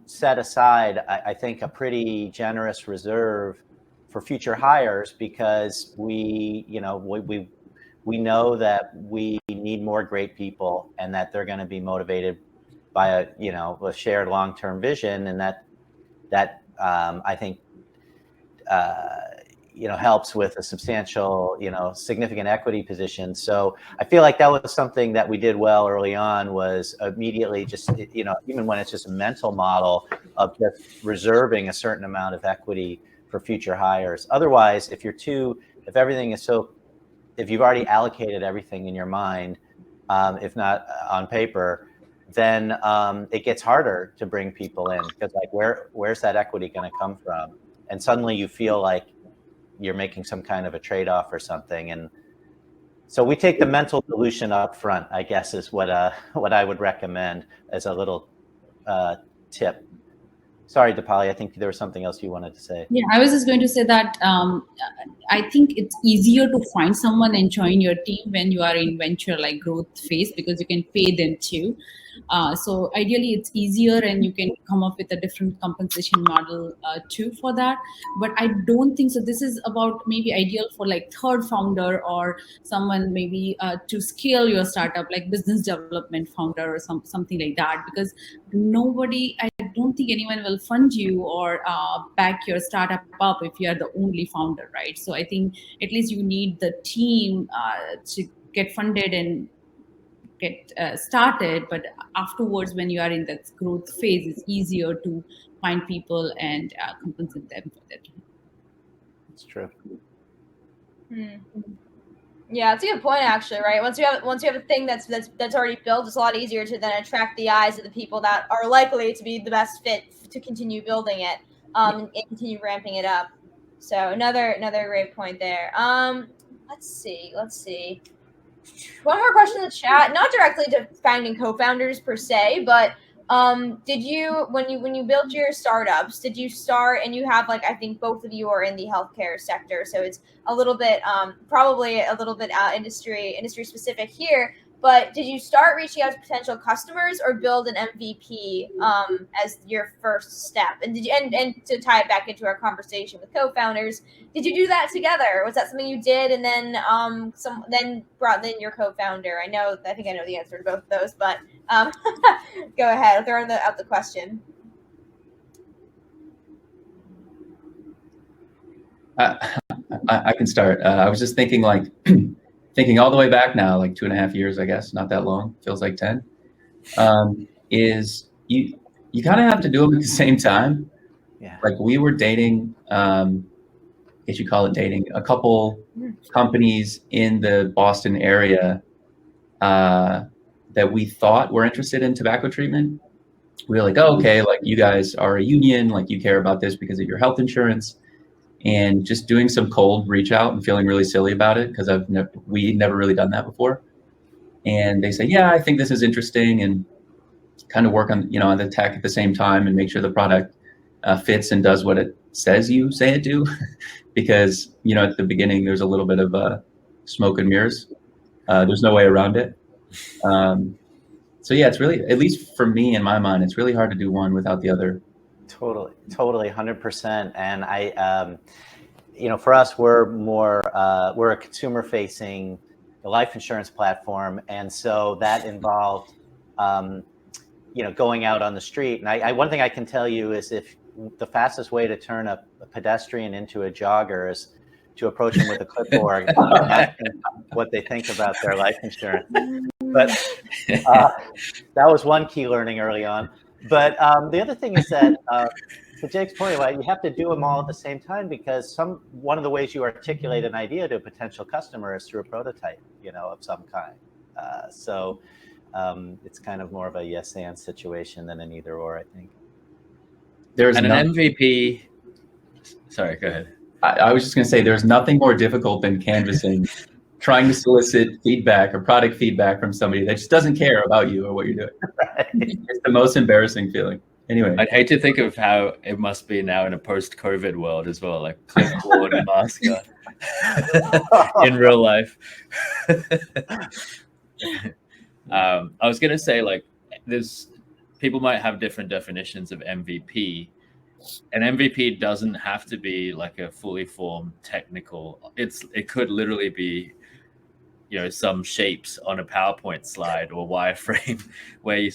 set aside, I think, a pretty generous reserve for future hires, because we know that we need more great people and that they're going to be motivated by a shared long-term vision, and that I think helps with a substantial, significant equity position. So I feel like that was something that we did well early on, was immediately just, even when it's just a mental model of just reserving a certain amount of equity for future hires. Otherwise, if you've already allocated everything in your mind, if not on paper, then it gets harder to bring people in, because like, where's that equity going to come from? And suddenly you feel like you're making some kind of a trade-off or something. And so we take the mental dilution up front, I guess, is what I would recommend as a little tip. Sorry, Dipali, I think there was something else you wanted to say. Yeah, I was just going to say that I think it's easier to find someone and join your team when you are in venture like growth phase, because you can pay them too. So ideally it's easier, and you can come up with a different compensation model too for that. But I don't think so. This is about maybe ideal for like third founder or someone maybe to scale your startup, like business development founder or something like that, because I don't think anyone will fund you or back your startup up if you are the only founder, right? So I think at least you need the team to get funded and get started, but afterwards, when you are in that growth phase, it's easier to find people and compensate them for that. It's true. Yeah, that's a good point, actually. Right, once you have a thing that's already built, it's a lot easier to then attract the eyes of the people that are likely to be the best fit to continue building it and continue ramping it up. So another great point there. Let's see. One more question in the chat, not directly to finding co-founders per se, but did you, when you built your startups, did you start, and you have, like, I think both of you are in the healthcare sector, so it's a little bit probably a little bit industry specific here, but did you start reaching out to potential customers or build an MVP as your first step? And did you and to tie it back into our conversation with co-founders, did you do that together? Was that something you did and then then brought in your co-founder? I think I know the answer to both of those, but go ahead. I'll throw out the question. I can start. I was just thinking thinking all the way back now, like 2.5 years, I guess, not that long, feels like 10, is you kind of have to do them at the same time. Yeah. Like we were dating, I guess you call it dating, a couple companies in the Boston area that we thought were interested in tobacco treatment. We were like, oh, okay, like you guys are a union, like you care about this because of your health insurance. And just doing some cold reach out and feeling really silly about it because we'd never really done that before. And they say, yeah, I think this is interesting, and kind of work on the tech at the same time and make sure the product fits and does what it says you say it do. Because at the beginning there's a little bit of smoke and mirrors. There's no way around it. So yeah, it's really, at least for me in my mind, it's really hard to do one without the other. Totally, 100%. And I, for us, we're a consumer-facing life insurance platform, and so that involved, going out on the street. And one thing I can tell you is if the fastest way to turn a pedestrian into a jogger is to approach them with a clipboard and ask them what they think about their life insurance. But that was one key learning early on. But the other thing is that, to Jake's point, you have to do them all at the same time because one of the ways you articulate an idea to a potential customer is through a prototype, of some kind. So it's kind of more of a yes and situation than an either or, I think. An MVP. Sorry, go ahead. I was just going to say there's nothing more difficult than canvassing, trying to solicit feedback or product feedback from somebody that just doesn't care about you or what you're doing. Right. It's the most embarrassing feeling. Anyway, I'd hate to think of how it must be now in a post-COVID world as well, like clipboard and mask in real life. I was going to say, people might have different definitions of MVP. An MVP doesn't have to be like a fully formed technical. It could literally be, some shapes on a PowerPoint slide or wireframe where you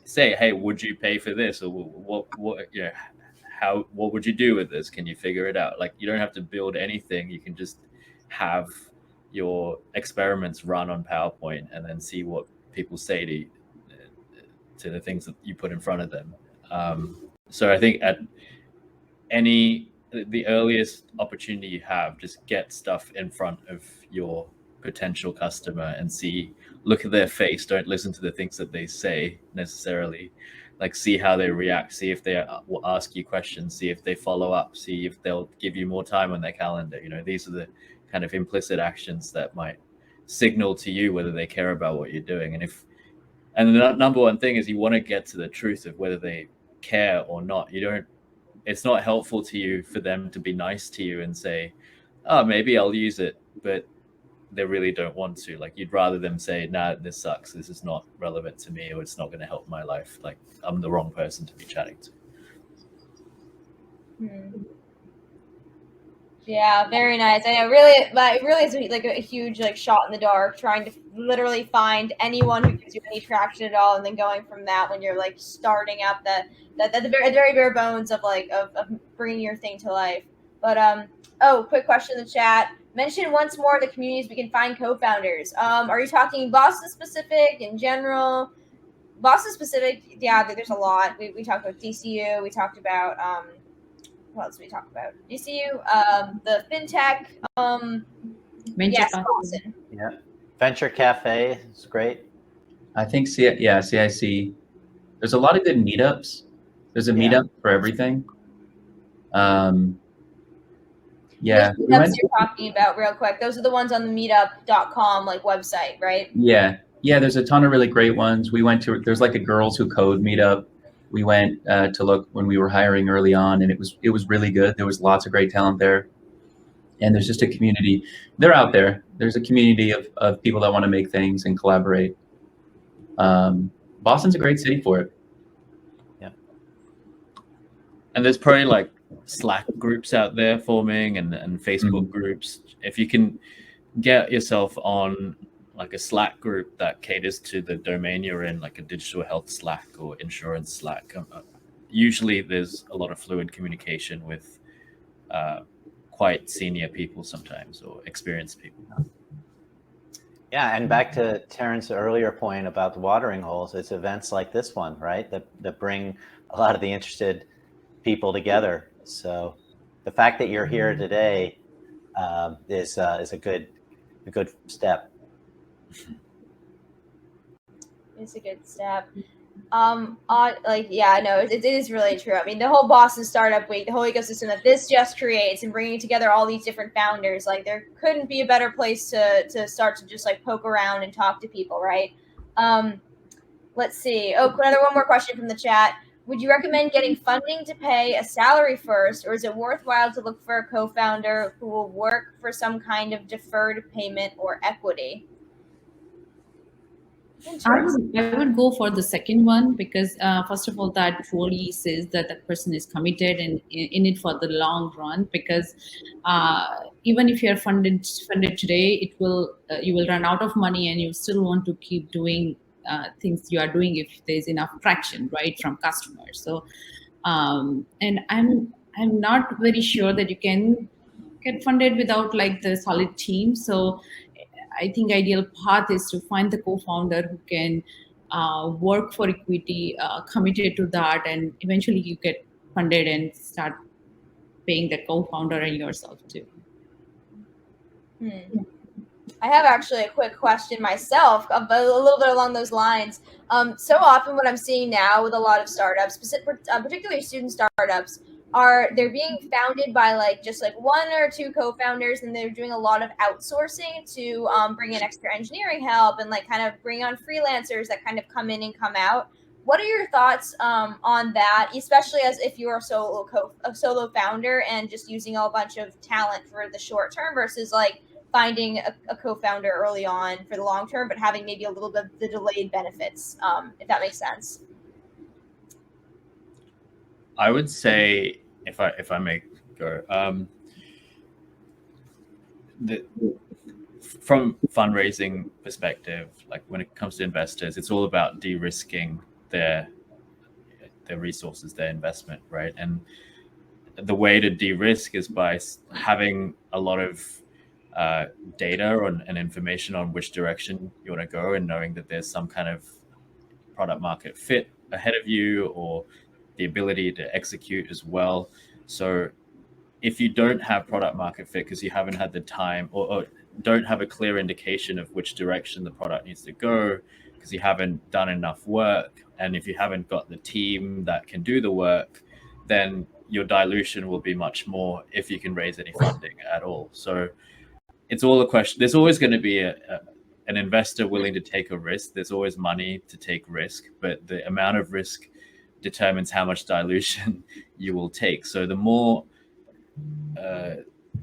say, "Hey, would you pay for this?" Or what would you do with this? Can you figure it out? Like, you don't have to build anything. You can just have your experiments run on PowerPoint and then see what people say to the things that you put in front of them. So I think at the earliest opportunity you have, just get stuff in front of your potential customer and look at their face. Don't listen to the things that they say necessarily. Like, see how they react, see if they will ask you questions, see if they follow up, see if they'll give you more time on their calendar. These are the kind of implicit actions that might signal to you whether they care about what you're doing. And the number one thing is you want to get to the truth of whether they care or not. It's not helpful to you for them to be nice to you and say, "Oh, maybe I'll use it," but they really don't want to. Like, you'd rather them say, "Nah, this sucks. This is not relevant to me, or it's not going to help my life. Like, I'm the wrong person to be chatting to." Yeah, very nice. I know, it really is like a huge shot in the dark, trying to literally find anyone who gives you any traction at all, and then going from that when you're starting up the very bare bones of bringing your thing to life. But quick question in the chat. Mention once more the communities we can find co-founders. Are you talking Boston specific, in general? Boston specific, yeah, there's a lot. We talked about DCU. We talked about what else did we talk about? DCU, the fintech. Yes, Boston. Yeah, Venture Cafe is great. I think CIC. There's a lot of good meetups. There's a meetup for everything. Yeah. Which meetups you're talking about, real quick? Those are the ones on the meetup.com website, right? Yeah. There's a ton of really great ones. There's like a Girls Who Code meetup. We went to look when we were hiring early on, and it was really good. There was lots of great talent there, and there's just a community. They're out there. There's a community of people that want to make things and collaborate. Boston's a great city for it. And there's probably like Slack groups out there forming and Facebook groups. If you can get yourself on like a Slack group that caters to the domain you're in, like a digital health Slack or insurance Slack, usually there's a lot of fluid communication with quite senior people sometimes, or experienced people. Yeah, and back to Terrence's earlier point about the watering holes, it's events like this one, right, that bring a lot of the interested people together. So the fact that you're here today is a good step. It's a good step. Yeah, no, it is really true. I mean, the whole Boston Startup Week, the whole ecosystem that this just creates, and bringing together all these different founders, like there couldn't be a better place to start to just like poke around and talk to people, right? Let's see. Oh, one more question from the chat. Would you recommend getting funding to pay a salary first, or is it worthwhile to look for a co-founder who will work for some kind of deferred payment or equity? I would go for the second one, because first of all, that really says that the person is committed and in it for the long run. Because even if you are funded today, it will you will run out of money, and you still want to keep doing things you are doing if there's enough traction, right, from customers. So, and I'm not very sure that you can get funded without like the solid team. So I think ideal path is to find the co-founder who can work for equity, committed to that, and eventually you get funded and start paying the co-founder and yourself too. I have actually a quick question myself, a little bit along those lines. So often what I'm seeing now with a lot of startups, particularly student startups, they're being founded by like just like one or two co-founders, and they're doing a lot of outsourcing to bring in extra engineering help and like kind of bring on freelancers that kind of come in and come out. What are your thoughts on that, especially as if you're a solo founder and just using a bunch of talent for the short term versus like finding a co-founder early on for the long term, but having maybe a little bit of the delayed benefits, if that makes sense? I would say, if I may go, from fundraising perspective, like when it comes to investors, it's all about de-risking their resources, their investment, right? And the way to de-risk is by having a lot of data and information on which direction you want to go, and knowing that there's some kind of product market fit ahead of you, or the ability to execute as well. So if you don't have product market fit because you haven't had the time, or don't have a clear indication of which direction the product needs to go because you haven't done enough work, and if you haven't got the team that can do the work, then your dilution will be much more if you can raise any funding at all. So it's all a question. There's always going to be an investor willing to take a risk. There's always money to take risk, but the amount of risk determines how much dilution you will take. So the more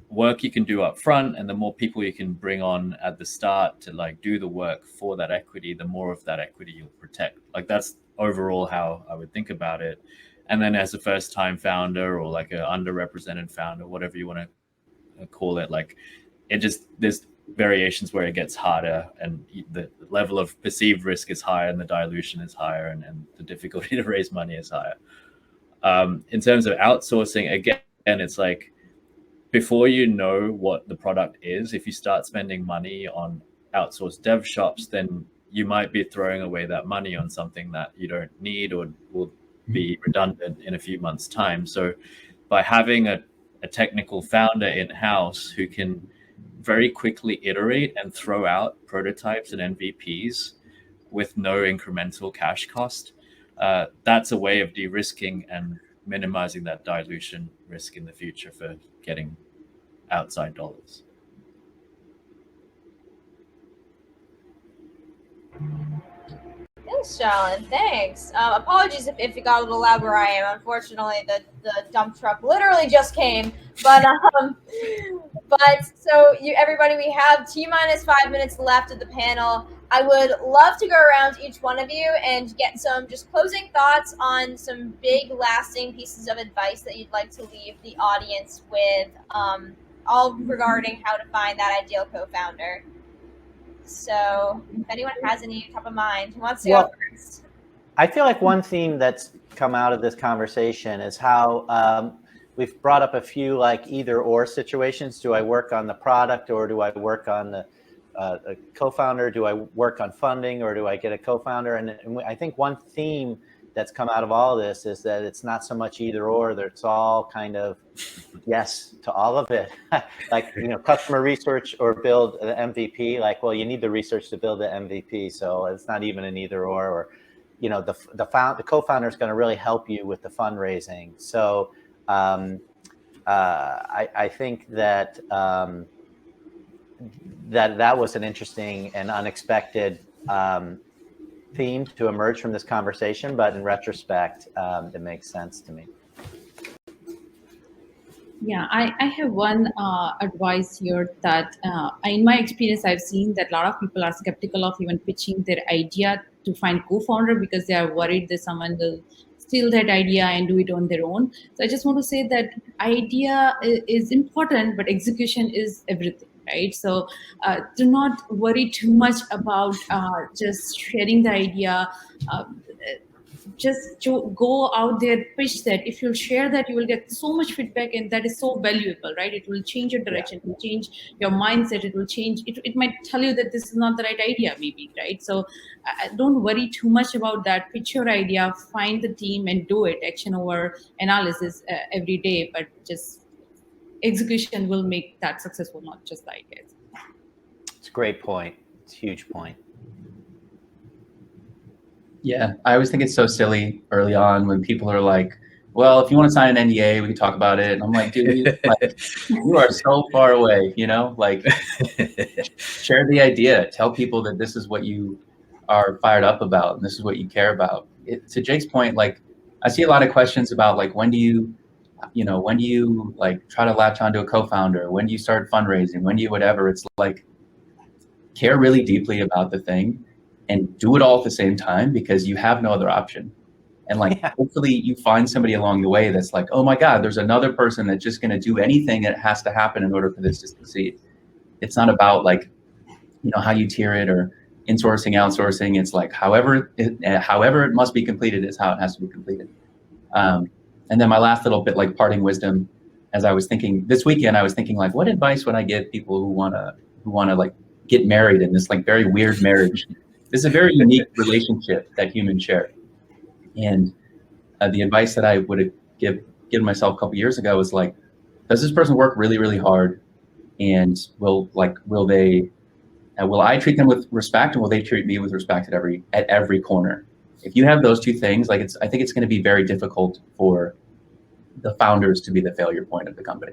work you can do up front, and the more people you can bring on at the start to like do the work for that equity, the more of that equity you'll protect. Like that's overall how I would think about it. And then as a first time founder, or like an underrepresented founder, whatever you want to call it, like there's variations where it gets harder, and the level of perceived risk is higher, and the dilution is higher, and the difficulty to raise money is higher. In terms of outsourcing, again, it's like, before you know what the product is, if you start spending money on outsourced dev shops, then you might be throwing away that money on something that you don't need or will be redundant in a few months' time. So by having a technical founder in-house who can very quickly iterate and throw out prototypes and MVPs with no incremental cash cost, that's a way of de-risking and minimizing that dilution risk in the future for getting outside dollars. Thanks, Shalin. Thanks. Apologies if it got a little loud where I am. Unfortunately, the dump truck literally just came. But But so everybody, we have T-minus 5 minutes left of the panel. I would love to go around to each one of you and get some just closing thoughts on some big lasting pieces of advice that you'd like to leave the audience with, all regarding how to find that ideal co-founder. So if anyone has any top of mind, who wants to go first? I feel like one theme that's come out of this conversation is how we've brought up a few like either or situations. Do I work on the product, or do I work on the co-founder? Do I work on funding, or do I get a co-founder? And I think one theme that's come out of all of this is that it's not so much either or, that it's all kind of yes to all of it. Like, customer research or build the MVP. Like, well, you need the research to build the MVP, so it's not even an either or the co-founder is going to really help you with the fundraising. So I think that that was an interesting and unexpected theme to emerge from this conversation, but in retrospect, it makes sense to me. Yeah, I have one advice here that in my experience, I've seen that a lot of people are skeptical of even pitching their idea to find co-founder because they are worried that someone will steal that idea and do it on their own. So I just want to say that idea is important, but execution is everything, right? So do not worry too much about just sharing the idea. Just to go out there, pitch that. If you share that, you will get so much feedback, and that is so valuable, right? It will change your direction, it will change your mindset, it will change, it might tell you that this is not the right idea maybe, right? So don't worry too much about that. Pitch your idea, find the team and do it. Action over analysis every day, but just execution will make that successful, not just the ideas. It's a great point. It's a huge point. Yeah, I always think it's so silly early on when people are like, well, if you want to sign an NDA, we can talk about it. And I'm like, dude, like, you are so far away, like share the idea, tell people that this is what you are fired up about and this is what you care about. To Jake's point, like I see a lot of questions about like, when do you like try to latch onto a co-founder? When do you start fundraising? When do you whatever? It's like, care really deeply about the thing and do it all at the same time, because you have no other option. And like, hopefully you find somebody along the way that's like, oh my God, there's another person that's just going to do anything that has to happen in order for this to succeed. It's not about like, how you tier it or insourcing, outsourcing. It's like, however it must be completed is how it has to be completed. And then my last little bit, like parting wisdom, as I was thinking this weekend, I was thinking like, what advice would I give people who want to like get married in this like very weird marriage? This is a very unique relationship that humans share. And the advice that I would have given myself a couple years ago was like, does this person work really, really hard? And will I treat them with respect, and will they treat me with respect at every corner? If you have those two things, like I think it's going to be very difficult for the founders to be the failure point of the company.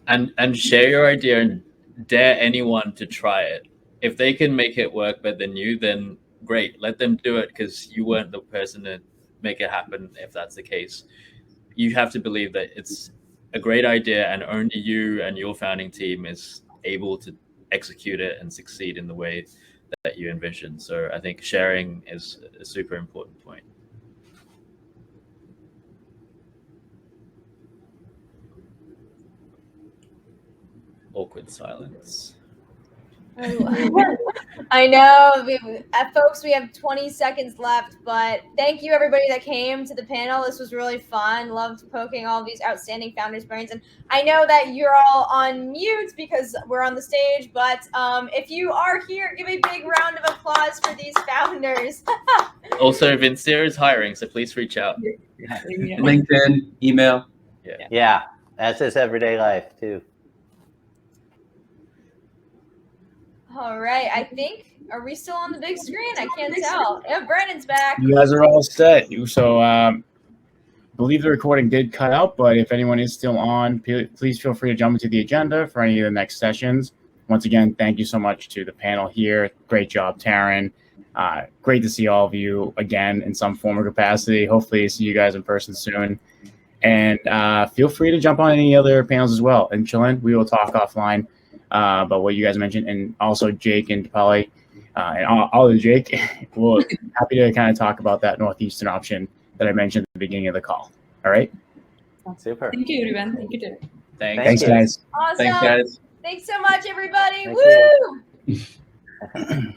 And share your idea and dare anyone to try it. If they can make it work better than you, then great, let them do it, because you weren't the person to make it happen. If that's the case, you have to believe that it's a great idea and only you and your founding team is able to execute it and succeed in the way that you envision. So I think sharing is a super important point. Awkward silence. I know, folks, we have 20 seconds left, but thank you everybody that came to the panel. This was really fun. Loved poking all these outstanding founders' brains. And I know that you're all on mute because we're on the stage, but if you are here, give a big round of applause for these founders. Also, Vincere is hiring, so please reach out. LinkedIn, email. Yeah, as is everyday life too. All right, I think, are we still on the big screen? I can't tell. Yeah, Brandon's back. You guys are all set. So I believe the recording did cut out, but if anyone is still on, please feel free to jump into the agenda for any of the next sessions. Once again, thank you so much to the panel here. Great job, Taryn. Great to see all of you again in some form or capacity. Hopefully see you guys in person soon. And feel free to jump on any other panels as well. And Chillin, we will talk offline about what you guys mentioned. And also Jake and Polly and all of Jake, we'll happy to kind of talk about that Northeastern option that I mentioned at the beginning of the call. All right. Super. Thank you, everyone. Thank you, Terry. Thanks, you. guys. Awesome. Thanks, guys. Thanks so much, everybody. Thank Woo! you.